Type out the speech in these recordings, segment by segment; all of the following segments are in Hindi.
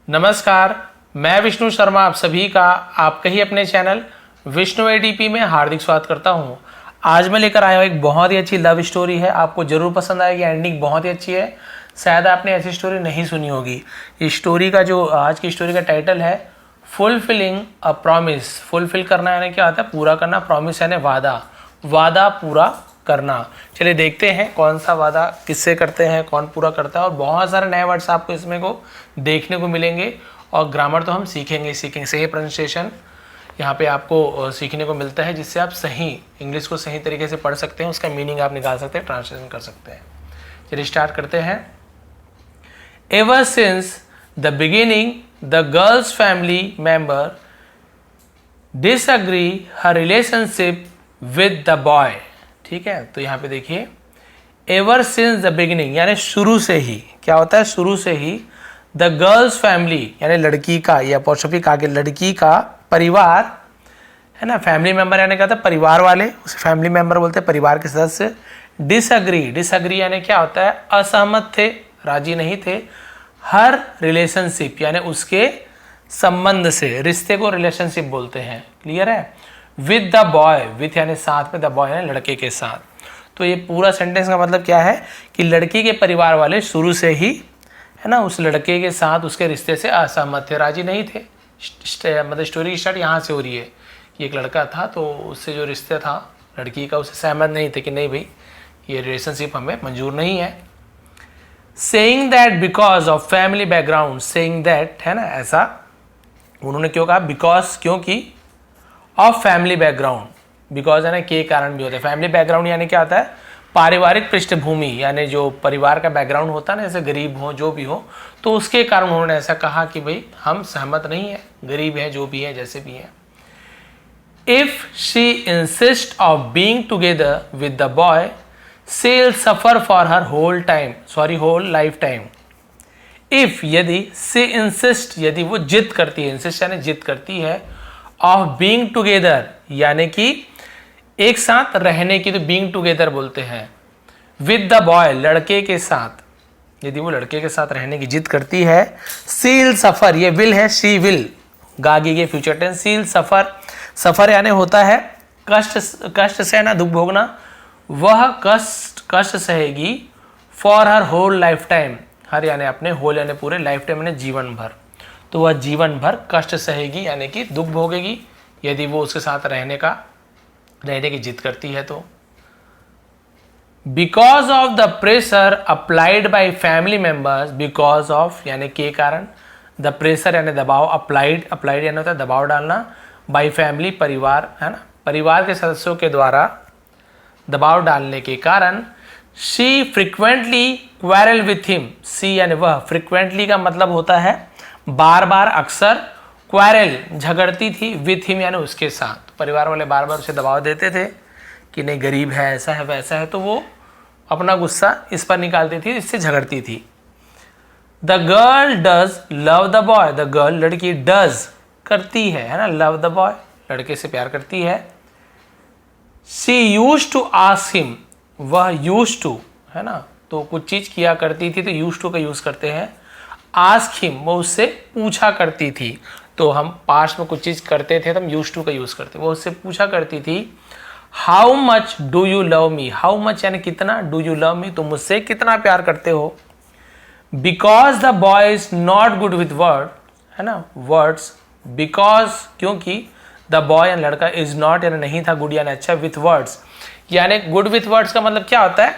नमस्कार, मैं विष्णु शर्मा आप सभी का आपके ही अपने चैनल विष्णु एडीपी में हार्दिक स्वागत करता हूं। आज मैं लेकर आया हूं एक बहुत ही अच्छी लव स्टोरी है। आपको जरूर पसंद आएगी, एंडिंग बहुत ही अच्छी है। शायद आपने ऐसी स्टोरी नहीं सुनी होगी। इस स्टोरी का जो आज की स्टोरी का टाइटल है फुलफिलिंग अ प्रॉमिस। फुलफिल करना यानी क्या होता है? पूरा करना। प्रॉमिस यानी वादा, वादा पूरा करना। चलिए देखते हैं कौन सा वादा किससे करते हैं, कौन पूरा करता है। और बहुत सारे नए वर्ड्स आपको इसमें को देखने को मिलेंगे और ग्रामर तो हम सीखेंगे। सही प्रोनाउंसिएशन यहाँ पे आपको सीखने को मिलता है, जिससे आप सही इंग्लिश को सही तरीके से पढ़ सकते हैं, उसका मीनिंग आप निकाल सकते हैं, ट्रांसलेशन कर सकते हैं। चलिए स्टार्ट करते हैं। Ever since the beginning the girls family member disagree her relationship with the boy. ठीक है, तो यहाँ पे देखिए एवर सिंस द बिगिनिंग यानी शुरू से ही। क्या होता है? शुरू से ही। द गर्ल्स फैमिली यानी लड़की का, या अपोस्ट्रोफी आगे लड़की का परिवार है ना। फैमिली मेंबर यानी क्या होता है? परिवार वाले, उसे फैमिली मेंबर बोलते हैं, परिवार के सदस्य। डिसएग्री यानी क्या होता है? असहमत थे, राजी नहीं थे। हर रिलेशनशिप यानी उसके संबंध से, रिश्ते को रिलेशनशिप बोलते हैं। क्लियर है? विद द बॉय, विथ यानी साथ में, द बॉय यानी लड़के के साथ। तो ये पूरा सेंटेंस का मतलब क्या है कि लड़की के परिवार वाले शुरू से ही है ना उस लड़के के साथ उसके रिश्ते से असहमत थे, राजी नहीं थे। मतलब स्टोरी स्टार्ट यहाँ से हो रही है कि एक लड़का था, तो उससे जो रिश्ते था लड़की का, उससे सहमत नहीं थे कि नहीं भाई ये रिलेशनशिप हमें मंजूर नहीं है। Saying that because of family background, saying that है ना, ऐसा उन्होंने क्यों कहा? बिकॉज, क्योंकि, ऑफ फैमिली बैकग्राउंड, बिकॉज है ना के कारण भी होता है। फैमिली बैकग्राउंड यानी क्या होता है? पारिवारिक पृष्ठभूमि, यानी जो परिवार का बैकग्राउंड होता है ना, जैसे गरीब हो जो भी हो, तो उसके कारण उन्होंने ऐसा कहा कि भाई हम सहमत नहीं है, गरीब है जो भी है, जैसे भी है। If she insist of being together with the boy she will suffer for her whole life time. If यदि, शी इंसिस्ट यदि वो जिद करती है, इंसिस्ट यानी जिद करती है, ऑफ बीइंग टुगेदर यानी कि एक साथ रहने की, तो बीइंग टुगेदर बोलते हैं। विद द बॉय लड़के के साथ, यदि वो लड़के के साथ रहने की जिद करती है। शी विल सफर, ये विल है, शी विल गागी के future tense. She will suffer, suffer यानी होता है कष्ट सहना, दुख भोगना। वह कष्ट सहेगी for her whole life time, her यानी अपने, होल यानी पूरे, लाइफ टाइम यानी जीवन भर। तो वह जीवन भर कष्ट सहेगी यानी कि दुख भोगेगी यदि वो उसके साथ रहने की जिद करती है तो। Because of the pressure applied by family members, because of यानी के कारण, द प्रेशर यानी दबाव, अप्लाइड यानी होता है दबाव डालना, बाई फैमिली परिवार है ना, परिवार के सदस्यों के द्वारा दबाव डालने के कारण। She frequently quarrel with him, she यानी वह, फ्रिक्वेंटली का मतलब होता है बार बार, अक्सर। क्वेरल झगड़ती थी, विथ हिम यानी उसके साथ। परिवार वाले बार बार उसे दबाव देते थे कि नहीं गरीब है, ऐसा है वैसा है, तो वो अपना गुस्सा इस पर निकालती थी, इससे झगड़ती थी। The girl does love the boy, the girl लड़की डज करती है ना, लव द बॉय लड़के से प्यार करती है। She used to ask him, वह यूज्ड टू है ना, तो कुछ चीज किया करती थी, तो यूज्ड टू का यूज करते हैं। आस्क हिम, वो उससे पूछा करती थी, तो हम पास्ट में कुछ चीज करते थे तो हम यूज्ड टू का यूज करते, वो उससे पूछा करती थी। How much do you love me, how much यानी कितना, डू यू लव मी तुम मुझसे कितना प्यार करते हो। Because the boy is not good with word है ना, वर्ड्स। बिकॉज क्योंकि, द बॉय यानी लड़का, इज नॉट यानी नहीं था, गुड यानी अच्छा, विथ वर्ड्स यानी गुड विथ वर्ड्स का मतलब क्या होता है?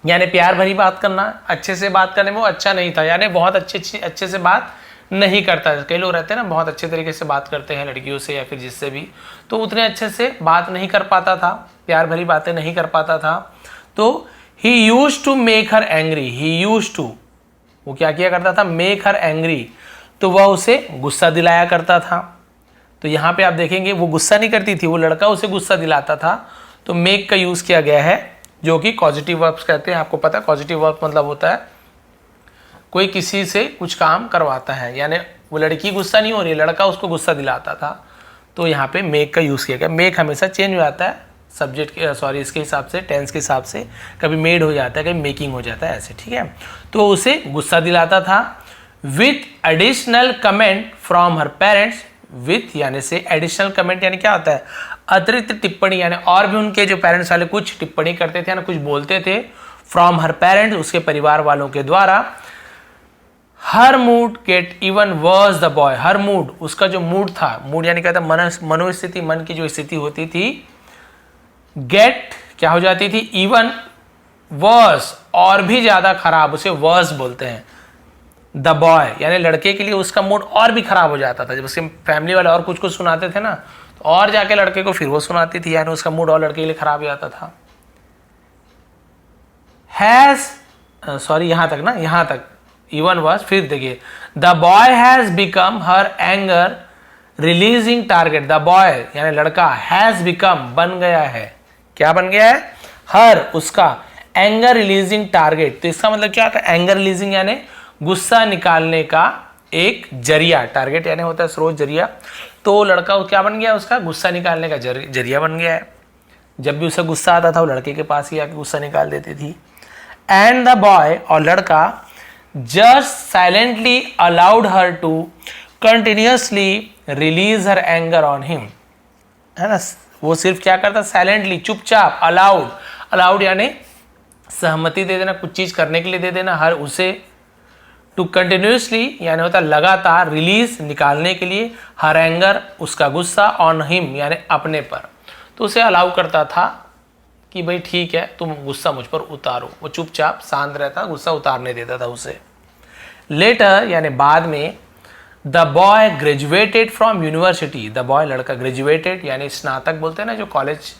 यानी प्यार भरी बात करना, अच्छे से बात करने में वो अच्छा नहीं था, यानी बहुत अच्छे से बात नहीं करता। कई लोग रहते हैं ना बहुत अच्छे तरीके से बात करते हैं लड़कियों से या फिर जिससे भी, तो उतने अच्छे से बात नहीं कर पाता था, प्यार भरी बातें नहीं कर पाता था। तो he used to make her angry, he used to, वो क्या किया करता था? मेक हर एंग्री, तो वह उसे गुस्सा दिलाया करता था। तो यहाँ पे आप देखेंगे वो गुस्सा नहीं करती थी, वो लड़का उसे गुस्सा दिलाता था, तो मेक का यूज किया गया है, जो कि पॉजिटिव वर्ब्स कहते हैं। आपको पता है पॉजिटिव वर्ब मतलब होता है कोई किसी से कुछ काम करवाता है, यानी वो लड़की गुस्सा नहीं हो रही है, लड़का उसको गुस्सा दिलाता था, तो यहाँ पे मेक का यूज़ किया गया। मेक हमेशा चेंज हो जाता है सब्जेक्ट के, सॉरी इसके हिसाब से, टेंस के हिसाब से, कभी मेड हो जाता है, कभी मेकिंग हो जाता है, ऐसे। ठीक है, तो उसे गुस्सा दिलाता था। With additional comment from her parents, with यानी से, एडिशनल कमेंट यानी क्या होता है, अतिरिक्त टिप्पणी, यानी और भी उनके जो पेरेंट्स वाले कुछ टिप्पणी करते थे ना, कुछ बोलते थे, फ्रॉम हर पेरेंट्स, उसके परिवार वालों के द्वारा। Her mood get even worse the boy, her mood, उसका जो मूड था, मूड यानी क्या था, मनोस्थिति, मन की जो स्थिति होती थी, गेट क्या हो जाती थी, इवन वर्स, और भी ज्यादा खराब, उसे वर्स बोलते हैं। द बॉय यानी लड़के के लिए उसका मूड और भी खराब हो जाता था, जब उसके फैमिली वाले और कुछ कुछ सुनाते थे ना, तो और जाके लड़के को फिर वो सुनाती थी, यानी उसका मूड और लड़के के लिए खराब हो जाता था। हैज सॉरी यहां तक ना, यहां तक इवन वर्स, फिर देखिए, the boy has become her anger releasing target, the boy यानी लड़का, हैज बिकम बन गया है, क्या बन गया है, हर उसका, एंगर रिलीजिंग टारगेट, तो इसका मतलब क्या होता है, एंगर रिलीजिंग यानी गुस्सा निकालने का एक जरिया, टारगेट यानी होता है स्रोत, जरिया, तो लड़का क्या बन गया, उसका गुस्सा निकालने का जरिया बन गया है। जब भी उसे गुस्सा आता था वो लड़के के पास ही आके गुस्सा निकाल देती थी। एंड द बॉय, और लड़का, just silently allowed her to continuously release her anger on him, है ना, वो सिर्फ क्या करता, साइलेंटली, चुपचाप, अलाउड, अलाउड यानी सहमति दे देना, कुछ चीज करने के लिए दे देना, हर उसे, टू कंटिन्यूसली यानी होता लगातार, रिलीज निकालने के लिए, हर एंगर उसका गुस्सा, ऑन हिम यानी अपने पर, तो उसे अलाउ करता था कि भाई ठीक है तुम गुस्सा मुझ पर उतारो, वो चुपचाप शांत रहता, गुस्सा उतारने देता था उसे। लेटर यानी बाद में, the boy graduated from university, the boy लड़का, ग्रेजुएटेड यानी स्नातक बोलते हैं ना जो कॉलेज,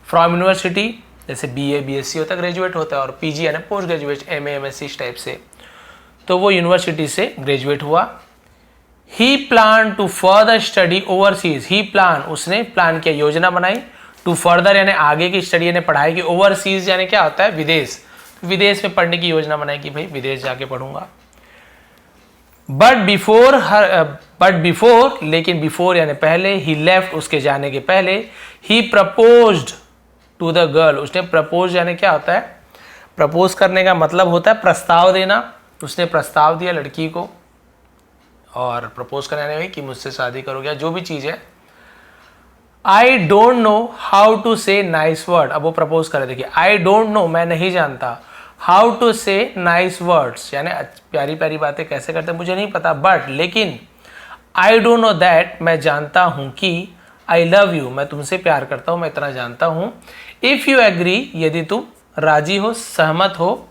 फ्रॉम यूनिवर्सिटी, जैसे BA BSc होता है, ग्रेजुएट होता है, और PG यानी पोस्ट ग्रेजुएट, MA MSc इस टाइप से, तो वो यूनिवर्सिटी से ग्रेजुएट हुआ। He plan to further study overseas, he plan उसने प्लान किया, योजना बनाई, टू फर्दर यानी आगे की स्टडी यानी पढ़ाई की, ओवरसीज यानी क्या होता है, विदेश, विदेश में पढ़ने की योजना बनाई कि भाई विदेश जाके पढ़ूंगा। बट बिफोर लेकिन बिफोर यानी पहले, ही लेफ्ट उसके जाने के पहले, ही प्रपोज्ड टू द गर्ल, उसने प्रपोज यानी क्या होता है, प्रपोज करने का मतलब होता है प्रस्ताव देना, उसने प्रस्ताव दिया लड़की को, और प्रपोज करने में कि मुझसे शादी करोगे, या जो भी चीज है। I don't know how to say nice word, अब वो प्रपोज करे, देखिए, आई डोंट नो मैं नहीं जानता, how to say nice words यानी प्यारी प्यारी बातें कैसे करते मुझे नहीं पता, बट लेकिन, आई डोंट नो दैट मैं जानता हूं कि, आई लव यू मैं तुमसे प्यार करता हूं, मैं इतना जानता हूं, इफ यू एग्री यदि तुम राजी हो, सहमत हो,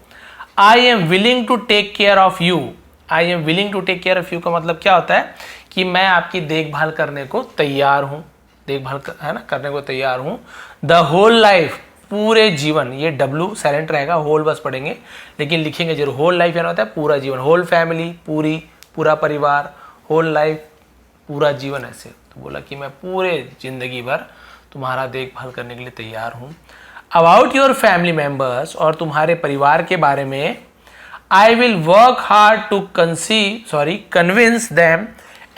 I am willing to take care of you, I am willing to take care of you का मतलब क्या होता है कि मैं आपकी देखभाल करने को तैयार हूं, देखभाल है ना करने को तैयार हूं, द होल लाइफ पूरे जीवन, ये W साइलेंट रहेगा, होल बस पढ़ेंगे लेकिन लिखेंगे जरूर, होल लाइफ यानी होता है पूरा जीवन, होल फैमिली पूरा परिवार, होल लाइफ पूरा जीवन, ऐसे तो बोला कि मैं पूरे जिंदगी भर तुम्हारा देखभाल करने के लिए तैयार हूं। अबाउट योर फैमिली मेंबर्स, और तुम्हारे परिवार के बारे में, I will work hard to convince them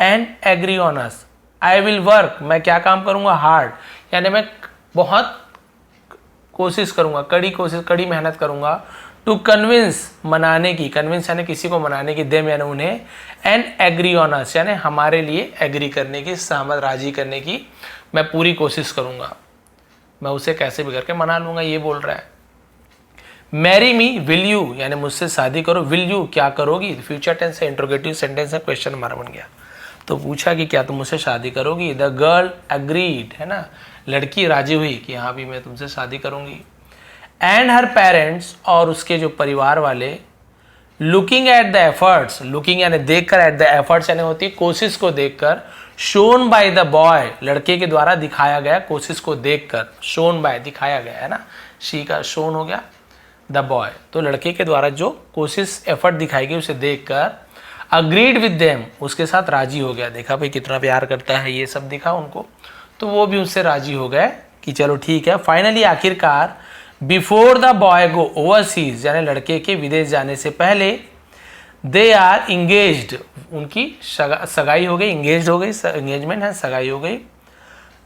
and agree on us, I will work मैं क्या काम करूंगा, हार्ड यानी मैं बहुत कोशिश करूंगा, कड़ी मेहनत करूंगा, टू कन्विंस मनाने की, कन्विंस यानी किसी को मनाने की, देम यानी उन्हें, एंड एग्री ऑन अस यानी हमारे लिए एग्री करने की, सहमत राजी करने की मैं पूरी कोशिश करूंगा, मैं उसे कैसे भी करके मना लूंगा, ये बोल रहा है। मैरी मी विल यू यानी मुझसे शादी करो, विल यू क्या करोगी, फ्यूचर टेंस है, इंट्रोगेटिव सेंटेंस है, क्वेश्चन हमारा बन गया, तो पूछा कि क्या तुम मुझसे शादी करोगी, द गर्ल एग्रीड है ना, लड़की राजी हुई कि हाँ भी मैं तुमसे शादी करूंगी। एंड हर पेरेंट्स और उसके जो परिवार वाले, looking at the efforts, looking यानी देखकर, एट द एफर्ट्स यानी होती है कोशिश को देखकर, शोन बाय द बॉय लड़के के द्वारा दिखाया गया, कोशिश को देखकर, शोन बाय दिखाया गया है ना, शी का शोन हो गया, द बॉय तो लड़के के द्वारा जो कोशिश एफर्ट दिखाई गई उसे देखकर, अग्रीड विद देम उसके साथ राजी हो गया, देखा भाई कितना प्यार करता है, ये सब दिखा उनको, तो वो भी उससे राजी हो गए कि चलो ठीक है। फाइनली आखिरकार, before the boy go overseas यानी लड़के के विदेश जाने से पहले, दे आर इंगेज्ड उनकी सगाई हो गई, इंगेज्ड हो गई, एंगेजमेंट है, सगाई हो गई।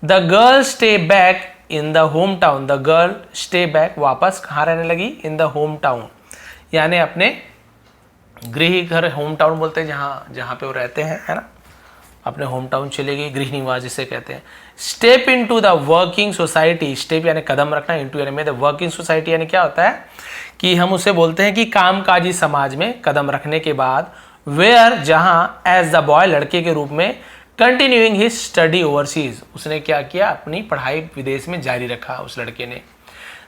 The girl stay back in the home town, the girl stay back वापस कहाँ रहने लगी, इन द होम टाउन यानी अपने गृह घर होम टाउन बोलते हैं जहाँ जहाँ पे वो रहते हैं, है ना, अपने होम टाउन चले गए, गृह निवास जिसे कहते हैं। Step into the working society, step यानी कदम रखना, इनटू यानी में, द वर्किंग सोसाइटी यानी क्या होता है कि हम उसे बोलते हैं कि कामकाजी समाज में कदम रखने के बाद, वेयर जहाँ एज द बॉय लड़के के रूप में, कंटिन्यूइंग हिज स्टडी ओवरसीज, उसने क्या किया, अपनी पढ़ाई विदेश में जारी रखा उस लड़के ने।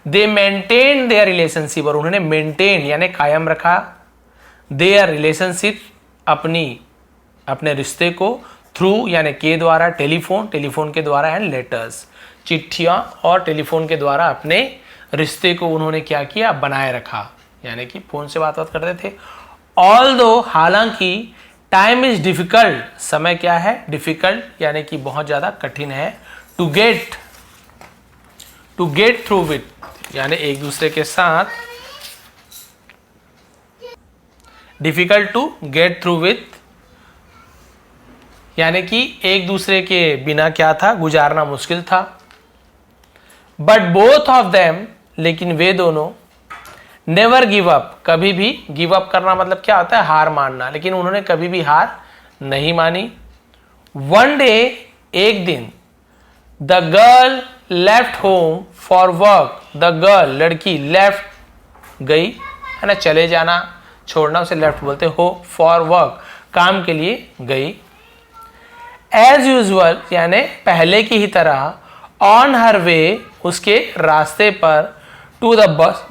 दे मेंटेन देयर रिलेशनशिप, और उन्होंने मेंटेन यानी कायम रखा देयर रिलेशनशिप, अपने रिश्ते को, थ्रू यानी के द्वारा, टेलीफोन के द्वारा, एंड लेटर्स, चिट्ठियाँ और टेलीफोन के द्वारा अपने रिश्ते को उन्होंने क्या किया, बनाए रखा, यानी कि फोन से बात करते थे। ऑल्दो हालांकि, टाइम इज डिफिकल्ट, समय क्या है, डिफिकल्ट यानी कि बहुत ज़्यादा कठिन है, टू गेट थ्रू विथ यानी एक दूसरे के साथ, difficult to get through with यानी कि एक दूसरे के बिना क्या था, गुजारना मुश्किल था। बट बोथ ऑफ देम, लेकिन वे दोनों, नेवर गिव अप, कभी भी, गिव अप करना मतलब क्या होता है, हार मानना, लेकिन उन्होंने कभी भी हार नहीं मानी। वन डे, एक दिन, the girl left home for work, the girl लड़की, लेफ्ट गई, है ना, चले जाना, छोड़ना, उसे लेफ्ट बोलते हो, फॉर वर्क काम के लिए गई। एज यूजुअल यानी पहले की ही तरह, ऑन हर वे उसके रास्ते पर, टू द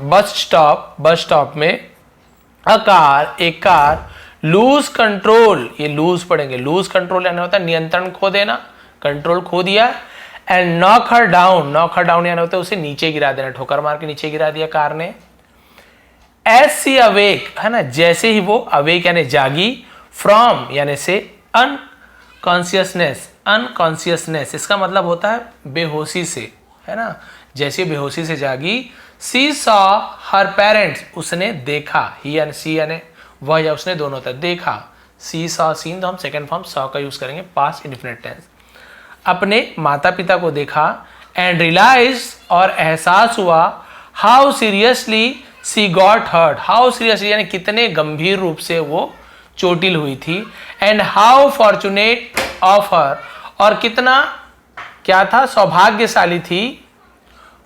बस स्टॉप में, एक कार, लूज कंट्रोल, ये लूज पढ़ेंगे, लूज कंट्रोल यानी होता है नियंत्रण खो देना, कंट्रोल खो दिया, एंड नॉक हर डाउन यानी होता है उसे नीचे गिरा देना, ठोकर मार के नीचे गिरा दिया कार ने। एज सी अवेक, है ना, जैसे ही वो अवेक यानी जागी, फ्रॉम यानी से, अनकॉन्शियसनेस इसका मतलब होता है बेहोशी से, है ना, जैसे बेहोशी से जागी। सी सॉ हर पेरेंट्स, उसने देखा, ही यानी सी यानी वह या उसने, दोनों होता है, देखा, सी सॉ सीन, तो हम सेकंड फॉर्म सॉ का यूज करेंगे, पास्ट इंडेफिनिट टेंस, अपने माता पिता को देखा। एंड रियलाइज और एहसास हुआ, how seriously she got hurt, how seriously यानी कितने गंभीर रूप से वो चोटिल हुई थी। And how fortunate of her, और कितना क्या था, सौभाग्यशाली थी।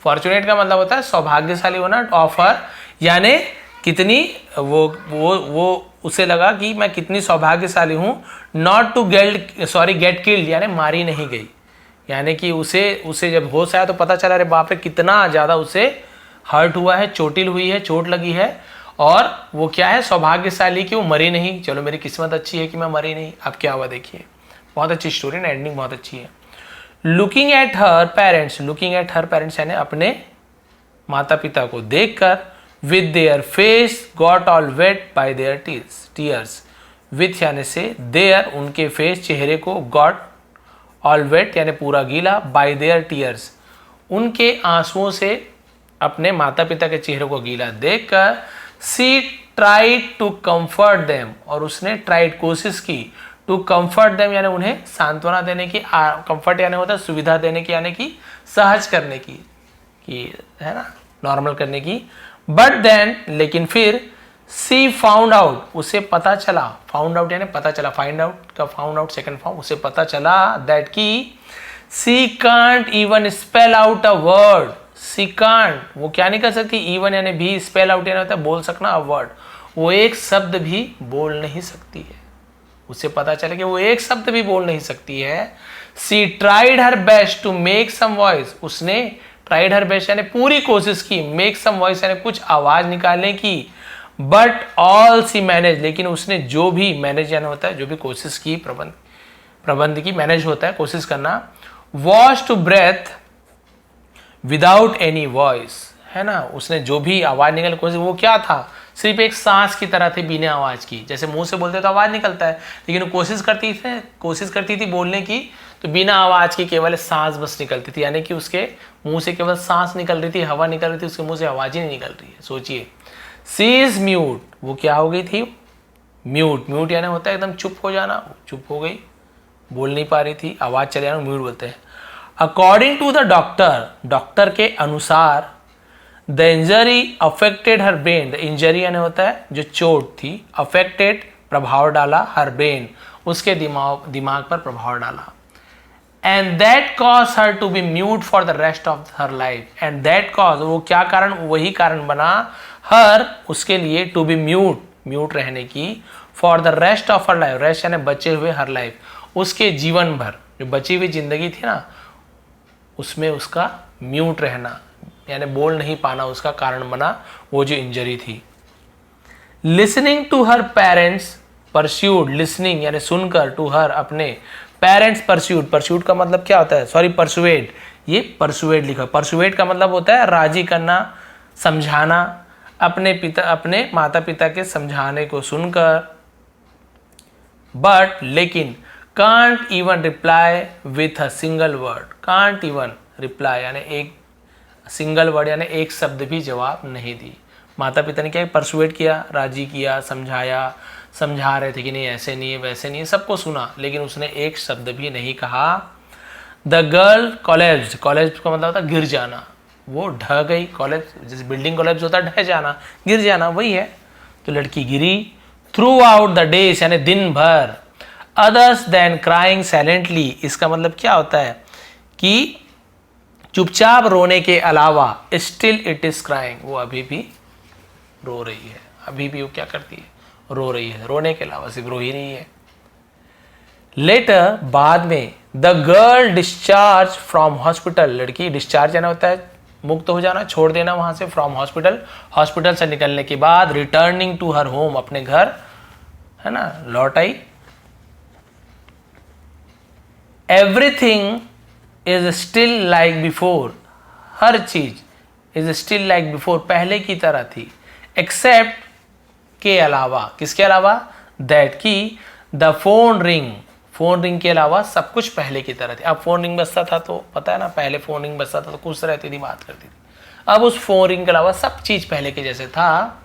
फॉर्चुनेट का मतलब होता है सौभाग्यशाली होना, ऑफ हर यानी कितनी वो उसे लगा कि मैं कितनी सौभाग्यशाली हूं, नॉट टू गेट किल्ड यानी मारी नहीं गई, यानी कि उसे जब होश आया तो पता चला अरे बाप रे कितना ज्यादा उसे हर्ट हुआ है, चोटिल हुई है, चोट लगी है, और वो क्या है, सौभाग्यशाली कि वो मरी नहीं, चलो मेरी किस्मत अच्छी है कि मैं मरी नहीं। अब क्या हुआ देखिए, बहुत अच्छी स्टोरी ना, एंडिंग बहुत अच्छी है। लुकिंग एट हर पेरेंट्स यानी अपने माता पिता को देखकर, with their face got all weight by there tears, with यानी से, देयर उनके फेस चेहरे को, गॉट ऑल वेट यानी पूरा गीला, बाय देयर टीयर्स उनके आंसुओं से अपने माता पिता के चेहरे को गीला देखकर, सी ट्राइड टू कंफर्ट देम, और उसने ट्राइड कोशिश की, टू कंफर्ट देम यानी उन्हें सांत्वना देने की, कंफर्ट यानी होता है सुविधा देने की, यानी कि सहज करने की है ना, नॉर्मल करने की। बट देन लेकिन फिर, सी फाउंड आउट उसे पता चला, फाउंड आउट यानी पता चला, फाइंड आउट का फाउंड आउट सेकंड फॉर्म, उसे पता चला दैट की she can't even spell out a word, she can't वो क्या नहीं कर सकती, इवन यानी भी, स्पेल आउट यानी होता है बोल सकना, अ वर्ड वो एक शब्द भी बोल नहीं सकती है, उसे पता चला कि वो एक शब्द भी बोल नहीं सकती है। She tried her best to make some voice, उसने ट्राइड हर बेस्ट यानी पूरी कोशिश की, मेक सम वॉइस यानी कुछ आवाज निकालने की, बट ऑल सी मैनेज लेकिन उसने जो भी मैनेज यानी होता है जो भी कोशिश की, प्रबंध की, मैनेज होता है कोशिश करना, was to breath without any voice, है ना, उसने जो भी आवाज निकालने की कोशिश, वो क्या था, सिर्फ एक सांस की तरह थी बिना आवाज की, जैसे मुंह से बोलते तो आवाज निकलता है, लेकिन वो कोशिश करती थी बोलने की, तो बिना आवाज की केवल सांस बस निकलती थी, यानी कि उसके मुंह से केवल सांस निकल रही थी, हवा निकल रही थी, उसके मुंह से आवाज ही नहीं निकल रही है। सोचिए, सी इज म्यूट, वो क्या हो गई थी, म्यूट यानी होता है एकदम चुप हो जाना, चुप हो गई, बोल नहीं पा रही थी, आवाज चले जाना, म्यूट बोलते हैं। अकॉर्डिंग टू द डॉक्टर के अनुसार, the injury affected her brain, the injury यानी होता है जो चोट थी, अफेक्टेड प्रभाव डाला, हर ब्रेन उसके दिमाग पर प्रभाव डाला, and that cause her to be mute for the rest of her life, and that cause वो क्या कारण, वही कारण बना, हर उसके लिए, टू बी म्यूट रहने की, for the rest of her life, rest यानी बचे हुए हर लाइफ, उसके जीवन भर जो बची हुई जिंदगी थी ना उसमें उसका म्यूट रहना यानी बोल नहीं पाना उसका कारण बना वो जो इंजरी थी। Listening to her parents pursued, listening यानी सुनकर, टू हर अपने पेरेंट्स परस्यूड, परस्यूड का मतलब क्या होता है, सॉरी परसुएड, ये परसुएड लिखा, परसुएड का मतलब होता है राजी करना, समझाना, अपने माता पिता के समझाने को सुनकर, बट लेकिन can't even reply with a single word, can't even reply यानी एक सिंगल वर्ड यानी एक शब्द भी जवाब नहीं दी। माता पिता ने क्या परसुएट किया, राजी किया, समझाया, समझा रहे थे कि नहीं ऐसे नहीं है वैसे नहीं है, सबको सुना, लेकिन उसने एक शब्द भी नहीं कहा। द गर्ल कॉलेज, कॉलेज का मतलब होता है गिर जाना, वो ढह गई, कॉलेज जैसे बिल्डिंग कॉलेज होता है ढह जाना, गिर जाना वही है, तो लड़की गिरी। थ्रू आउट द डेज यानी दिन भर, अदर्स देन क्राइंग साइलेंटली, इसका मतलब क्या होता है कि चुपचाप रोने के अलावा, स्टिल इट इज क्राइंग, वो अभी भी रो रही है, अभी भी वो क्या करती है, रो रही है, रोने के अलावा सिर्फ रो ही नहीं है। लेटर बाद में, the girl discharge from hospital, लड़की डिस्चार्ज जाना होता है मुक्त हो जाना, छोड़ देना वहां से, फ्रॉम हॉस्पिटल, हॉस्पिटल से निकलने के बाद, रिटर्निंग टू हर होम, अपने घर है ना लौट आई। Everything is still like before, हर चीज इज स्टिल लाइक बिफोर, पहले की तरह थी, एक्सेप्ट के अलावा, किसके अलावा, दैट की the phone ring, phone ring के अलावा सब कुछ पहले की तरह थी। अब फोन रिंग बजता था तो पता है ना, पहले फोन रिंग बजता था तो खुश रहती थी, बात करती थी, अब उस फोन रिंग के अलावा सब चीज पहले के जैसे था।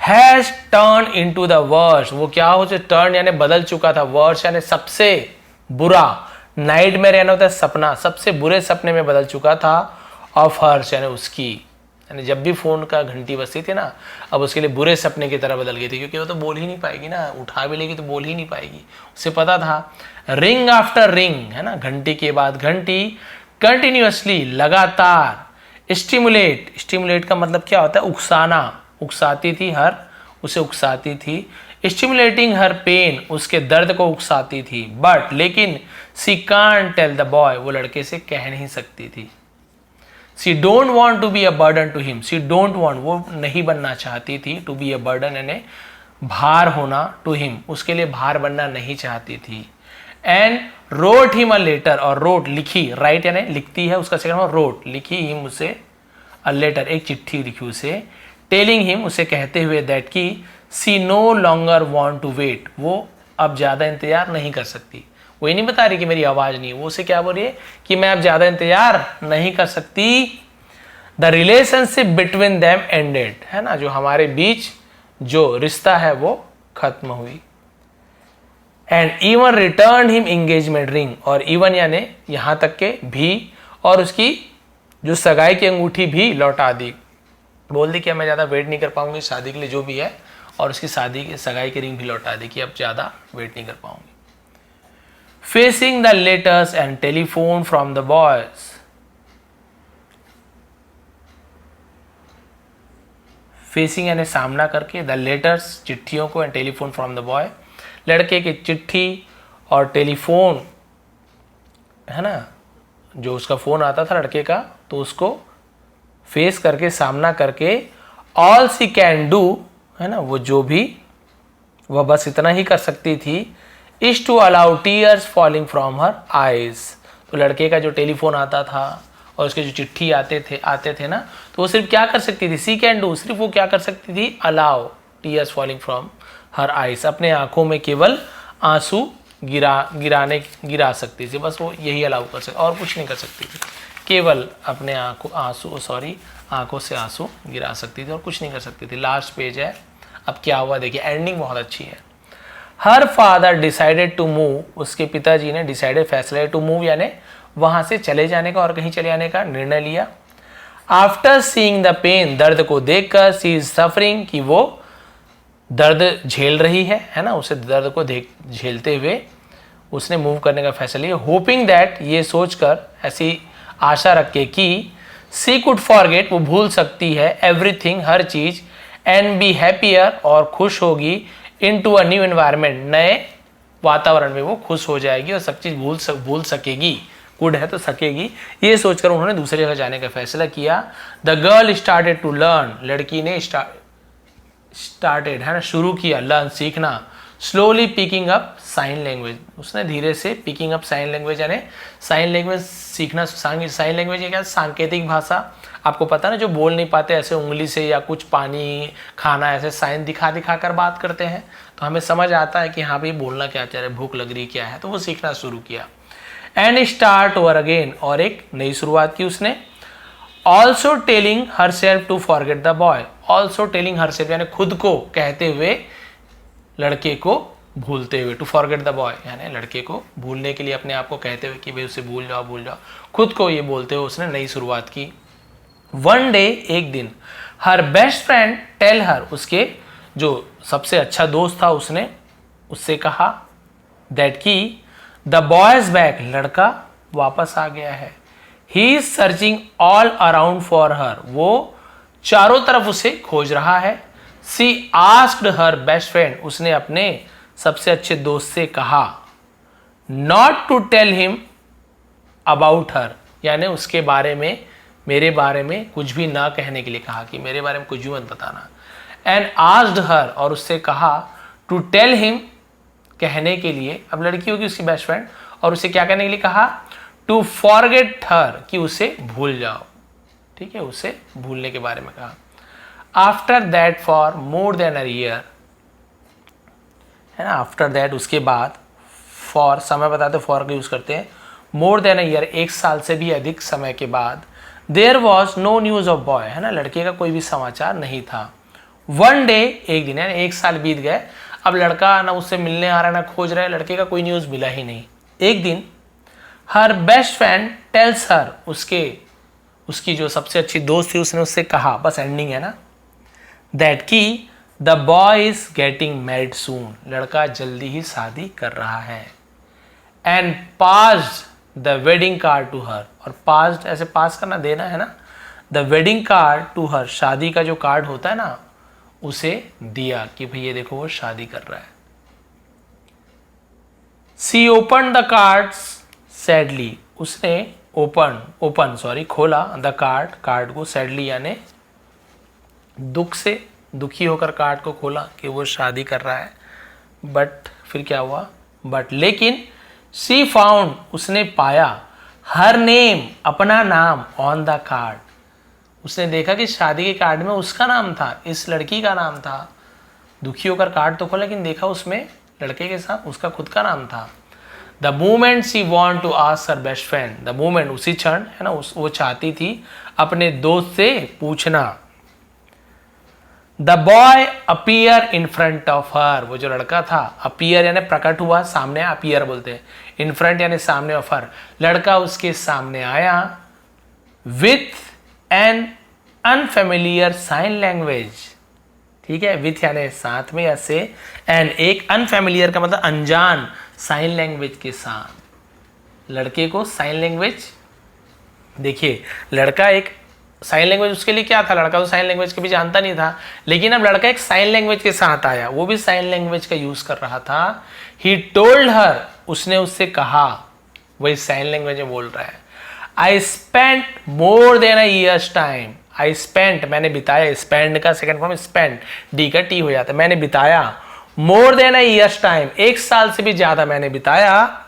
Has turn into the worst, वो क्या हो, टर्न यानी बदल चुका था, वर्स्ट यानी सबसे बुरा, नाइट में रहना होता है सपना, सबसे बुरे सपने में बदल चुका था, ऑफ हर्स यानी उसकी, यानी जब भी फोन का घंटी बजती थी ना अब उसके लिए बुरे सपने की तरह बदल गई थी, क्योंकि वो तो बोल ही नहीं पाएगी ना, उठा भी लेगी तो बोल ही नहीं पाएगी, उसे पता था। रिंग आफ्टर रिंग है ना, घंटी के बाद घंटी, कंटिन्यूअसली लगातार, स्टिमुलेट, स्टिमुलेट का मतलब क्या होता है, उकसाना, उकसाती थी हर, उसे उकसाती थी, स्टिमुलेटिंग हर पेन, उसके दर्द को उकसाती थी, बट लेकिन she can't tell the boy, वो लड़के से कह नहीं सकती थी। She don't want to be a burden to him, she don't want, वो नहीं बनना चाहती थी, टू बी अ बर्डन यानी भार होना, टू हिम, उसके लिए भार बनना नहीं चाहती थी। And wrote him a letter, और रोट लिखी, राइट यानी लिखती है, उसका सेकंड फॉर्म रोट, लिखी हिम उसे, अ लेटर एक चिट्ठी लिखी उसे, टेलिंग हिम उसे कहते हुए, दैट की she no longer want to wait, वो अब ज्यादा इंतजार नहीं कर सकती, वो ये नहीं बता रही कि मेरी आवाज नहीं, वो उसे क्या बोल रही है कि मैं अब ज्यादा इंतजार नहीं कर सकती। The relationship between them ended, है ना, जो हमारे बीच जो रिश्ता है वो खत्म हुई। And even return him engagement ring, और इवन यानी यहां तक के भी, और उसकी जो सगाई की अंगूठी भी लौटा दी, बोल दी कि मैं ज्यादा वेट नहीं कर पाऊंगी शादी के लिए जो भी है, और उसकी शादी की सगाई की रिंग भी लौटा दी कि अब ज्यादा वेट नहीं कर पाऊंगी। Facing the letters and telephone from the boys, facing यानी सामना करके, द लेटर्स चिट्ठियों को, and telephone from the boy, लड़के की चिट्ठी और टेलीफोन है ना, जो उसका फोन आता था लड़के का, तो उसको फेस करके, सामना करके, ऑल सी कैन डू है ना, वो जो भी, वह बस इतना ही कर सकती थी, is to allow tears falling from her eyes, तो लड़के का जो टेलीफोन आता था और उसके जो चिट्ठी आते थे ना, तो वो सिर्फ क्या कर सकती थी, सी कैन डू, सिर्फ वो क्या कर सकती थी, allow tears falling from her eyes, अपने आंखों में केवल आंसू गिरा सकती थी, बस वो यही अलाउ कर सकती, और कुछ नहीं कर सकती थी, केवल अपने आंखों से आंसू गिरा सकती थी और कुछ नहीं कर सकती थी। लास्ट पेज है, अब क्या हुआ देखिए, एंडिंग बहुत अच्छी है। Her father decided to move, उसके पिताजी ने डिसाइडेड फैसला टू मूव यानी वहां से चले जाने का और कहीं चले जाने का निर्णय लिया। आफ्टर सीइंग द पेन, दर्द को देखकर, सी इज सफरिंग, कि वो दर्द झेल रही है ना, उसे दर्द को झेलते हुए उसने मूव करने का फैसला लिया। होपिंग दैट, ये सोचकर, ऐसी आशा रख के कि सी कुड फॉरगेट, वो भूल सकती है, एवरीथिंग, हर चीज, एंड बी हैप्पियर, और खुश होगी, इन टू अ न्यू एनवायरमेंट, नए वातावरण में वो खुश हो जाएगी और सब चीज भूल सकेगी, गुड है तो सकेगी, ये सोचकर उन्होंने दूसरी जगह जाने का फैसला किया। The girl started to learn, लड़की ने स्टार्टेड है ना, शुरू किया, लर्न, सीखना, slowly picking up sign language, उसने धीरे से पिकिंग अप साइन लैंग्वेज, यानी साइन लैंग्वेज सीखना। साइन लैंग्वेज क्या, सांकेतिक भाषा, आपको पता ना, जो बोल नहीं पाते ऐसे उंगली से या कुछ पानी खाना ऐसे साइन दिखा दिखा कर बात करते हैं, तो हमें समझ आता है कि हाँ भाई बोलना क्या चाह रहे, भूख लग रही क्या है, तो वो सीखना शुरू किया। एंड स्टार्ट ओवर अगेन, और एक नई शुरुआत की उसने। Also telling herself to forget the boy, also telling herself, यानी खुद को कहते हुए, लड़के को भूलते हुए, टू फॉरगेट द बॉय, यानी लड़के को भूलने के लिए अपने आप को कहते हुए कि भाई उसे भूल जाओ, खुद को ये बोलते हुए उसने नई शुरुआत की। वन डे, एक दिन, her best friend tell her, उसके जो सबसे अच्छा दोस्त था उसने उससे कहा, दैट की द बॉयज बैक, लड़का वापस आ गया है, he is searching all around for her, वो चारों तरफ उसे खोज रहा है। She asked her best friend, उसने अपने सबसे अच्छे दोस्त से कहा, not to tell him about her, यानी उसके बारे में, मेरे बारे में कुछ भी ना कहने के लिए कहा, कि मेरे बारे में कुछ भी मत बताना। एंड आस्क्ड हर, और उससे कहा, टू टेल हिम, कहने के लिए, अब लड़की होगी उसकी बेस्ट फ्रेंड, और उसे क्या करने के लिए कहा, टू फॉरगेट हर, कि उसे भूल जाओ, ठीक है, उसे भूलने के बारे में कहा। After that for more than a year, है ना, आफ्टर दैट, उसके बाद, फॉर समय बताते फॉर का यूज करते हैं, मोर देन अ ईयर, एक साल से भी अधिक समय के बाद, there was no news of boy, है ना, लड़के का कोई भी समाचार नहीं था। वन डे, एक दिन, यानी एक साल बीत गए, अब लड़का ना उससे मिलने आ रहा है ना खोज रहा है, लड़के का कोई न्यूज मिला ही नहीं। एक दिन हर बेस्ट फ्रेंड टेल्स हर, उसकी जो सबसे अच्छी दोस्त थी उसने उससे कहा, बस एंडिंग है ना, दैट की the boy is getting married soon, लड़का जल्दी ही शादी कर रहा है। And passed the wedding card to her, और पास्ड ऐसे पास करना, देना है ना, the wedding card to her, शादी का जो कार्ड होता है ना उसे दिया, कि भाई ये देखो वो शादी कर रहा है। सी ओपन द कार्ड सैडली, उसने खोला द कार्ड को, सैडली यानी दुख से, दुखी होकर कार्ड को खोला कि वो शादी कर रहा है। बट फिर क्या हुआ, लेकिन सी फाउंड, उसने पाया, हर नेम, अपना नाम, ऑन द कार्ड, उसने देखा कि शादी के कार्ड में उसका नाम था, इस लड़की का नाम था। दुखी होकर कार्ड तो खोला, लेकिन देखा उसमें लड़के के साथ उसका खुद का नाम था। The moment she want to ask her best friend, the moment, उसी क्षण, है ना, वो चाहती थी अपने दोस्त से पूछना। The boy appear in front of her, वो जो लड़का था, अपीयर यानी प्रकट हुआ, सामने, अपीयर बोलते हैं, इन फ्रंट यानी सामने ऑफ हर, लड़का उसके सामने आया, with an unfamiliar sign language, ठीक है, विथ यानी साथ में, या से, एन एक अनफेमिलियर का मतलब अनजान, साइन लैंग्वेज के साथ, लड़के को साइन लैंग्वेज, देखिए लड़का एक साइन लैंग्वेज, उसके लिए क्या था, लड़का तो साइन लैंग्वेज कभी जानता नहीं था, लेकिन अब लड़का एक साइन लैंग्वेज के साथ आया, वो भी साइन लैंग्वेज का यूज कर रहा था। ही टोल्ड हर, उसने उससे कहा, वही साइन लैंग्वेज में बोल रहा है, I spent more than a years time, I spent मैंने बिताया, स्पेंड का सेकंड फॉर्म स्पेंड, डी का टी हो जाता है, मैंने बिताया, मोर देन अ ईयर्स टाइम, एक साल से भी ज्यादा मैंने बिताया,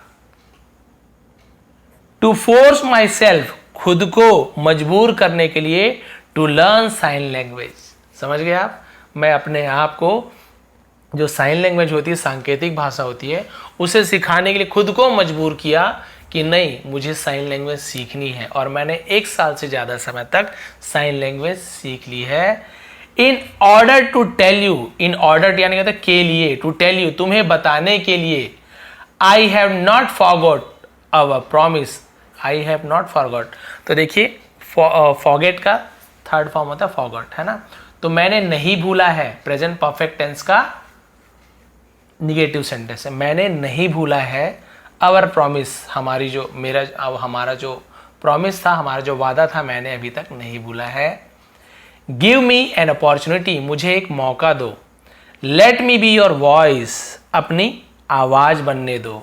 टू फोर्स माई सेल्फ, खुद को मजबूर करने के लिए, टू लर्न साइन लैंग्वेज, समझ गए आप, मैं अपने आप को, जो साइन लैंग्वेज होती है, सांकेतिक भाषा होती है, उसे सिखाने के लिए खुद को मजबूर किया कि नहीं मुझे साइन लैंग्वेज सीखनी है, और मैंने एक साल से ज्यादा समय तक साइन लैंग्वेज सीख ली है। In order to tell you, in order यानी कहते के लिए, टू टेल यू, तुम्हें बताने के लिए, I have not forgot our promise, I have not forgot, तो देखिए फॉरगेट का थर्ड फॉर्म होता है फॉरगॉट, है ना। तो मैंने नहीं भूला है, प्रेजेंट परफेक्ट टेंस का निगेटिव सेंटेंस है, मैंने नहीं भूला है। आवर प्रॉमिस, हमारी जो हमारा जो प्रॉमिस था, हमारा जो वादा था, मैंने अभी तक नहीं भूला है। गिव मी एन अपॉर्चुनिटी, मुझे एक मौका दो। Let me be your voice, अपनी आवाज बनने दो।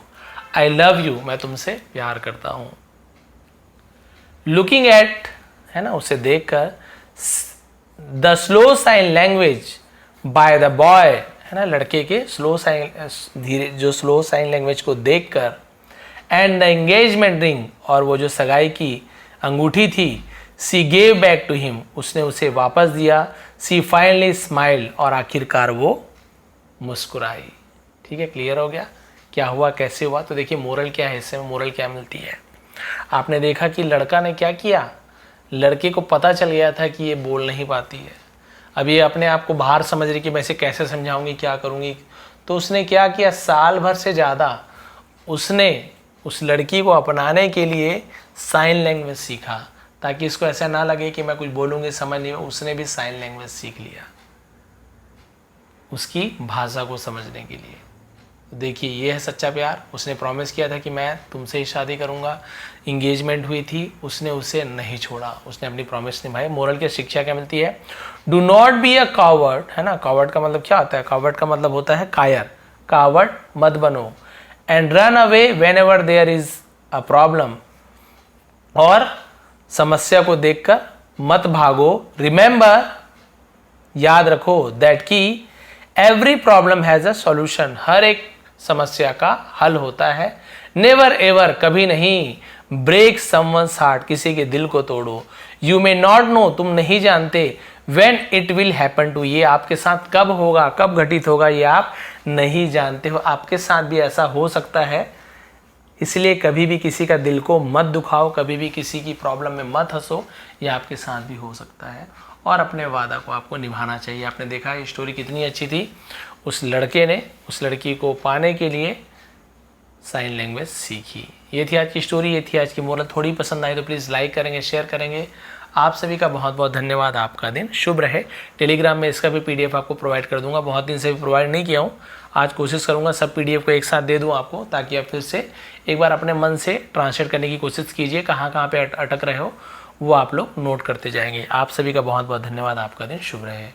आई लव यू, मैं तुमसे प्यार करता हूं। लुकिंग एट, है ना, उसे देखकर, the slow sign language by the boy, है ना, लड़के के स्लो साइन, धीरे जो स्लो साइन लैंग्वेज को देखकर, एंड द एंगेजमेंट रिंग, और वो जो सगाई की अंगूठी थी, she gave back to him, उसने उसे वापस दिया। सी फाइनली स्माइल, और आखिरकार वो मुस्कुराई। ठीक है, क्लियर हो गया क्या हुआ, कैसे हुआ। तो देखिए मोरल क्या है, इससे मोरल क्या मिलती है। आपने देखा कि लड़का ने क्या किया, लड़के को पता चल गया था कि ये बोल नहीं पाती है, अब ये अपने आप को बाहर समझ रही कि मैं इसे कैसे समझाऊंगी, क्या करूंगी। तो उसने क्या किया, साल भर से ज़्यादा उसने उस लड़की को अपनाने के लिए साइन लैंग्वेज सीखा, ताकि इसको ऐसा ना लगे कि मैं कुछ बोलूँगी समझ नहीं। उसने भी साइन लैंग्वेज सीख लिया उसकी भाषा को समझने के लिए। देखिए ये है सच्चा प्यार। उसने प्रॉमिस किया था कि मैं तुमसे ही शादी करूंगा, इंगेजमेंट हुई थी, उसने उसे नहीं छोड़ा, उसने अपनी प्रॉमिस निभाई। मोरल की शिक्षा क्या मिलती है, do not be a coward, है ना। कावर्ड का मतलब क्या होता है, कावर्ड का मतलब होता है कायर, कावर्ड मत बनो। And run away whenever there is a problem, और समस्या को देखकर मत भागो। रिमेंबर, याद रखो, दैट की every problem has a solution, हर एक समस्या का हल होता है। नेवर एवर, कभी नहीं। ब्रेक समवन्स हार्ट, किसी के दिल को तोड़ो। यू मे नॉट नो, तुम नहीं जानते। When it will happen to, ये आपके साथ कब होगा, कब घटित होगा, ये आप नहीं जानते हो। आपके साथ भी ऐसा हो सकता है, इसलिए कभी भी किसी का दिल को मत दुखाओ, कभी भी किसी की प्रॉब्लम में मत हंसो, ये आपके साथ भी हो सकता है। और अपने वादा को आपको निभाना चाहिए। आपने देखा ये स्टोरी कितनी अच्छी थी, उस लड़के ने उस लड़की को पाने के लिए साइन लैंग्वेज सीखी। ये थी आज की स्टोरी, ये थी आज की मोरल। थोड़ी पसंद आई तो प्लीज़ लाइक करेंगे, शेयर करेंगे। आप सभी का बहुत बहुत धन्यवाद। आपका दिन शुभ रहे। टेलीग्राम में इसका भी PDF आपको प्रोवाइड कर दूंगा, बहुत दिन से भी प्रोवाइड नहीं किया हूँ। आज कोशिश करूंगा सब PDF को एक साथ दे दूं आपको, ताकि आप फिर से एक बार अपने मन से ट्रांसलेट करने की कोशिश कीजिए। कहाँ कहाँ पे अटक रहे हो वो आप लोग नोट करते जाएंगे। आप सभी का बहुत बहुत धन्यवाद। आपका दिन शुभ रहे।